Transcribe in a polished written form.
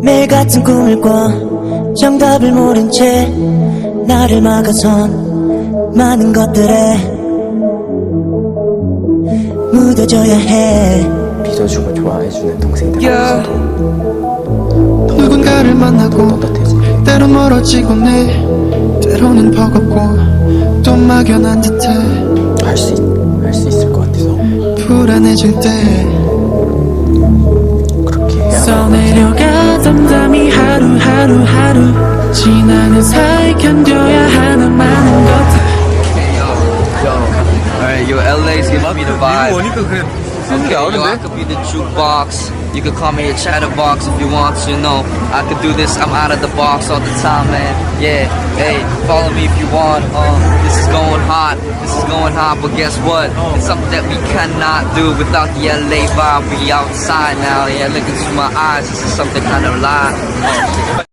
매일 같은 꿈을 꿔 정답을 모른 채 나를 막아선 많은 것들에 묻어줘야 해. 빚어주고 좋아해주는 동생들 앞에서도 누군가를 만나고 떳떳해지네. 때론 멀어지곤 해. 때로는 버겁고 또 막연한 듯해. 할 수 있을 것 같아서 불안해질 때 그렇게 해야 써내려가 담담히 하루하루 지나는 사이 견뎌야 하는 많은 것들. Alright, yo, LA's giving me the vibe. Okay, yo, I could be the jukebox. You could call me a chatterbox if you want to, you know. I could do this, I'm out of the box all the time, man. Yeah, hey, follow me if you want. This is going hot, but guess what? It's something that we cannot do without the LA vibe. We outside now, yeah, look into my eyes, this is something kind of live.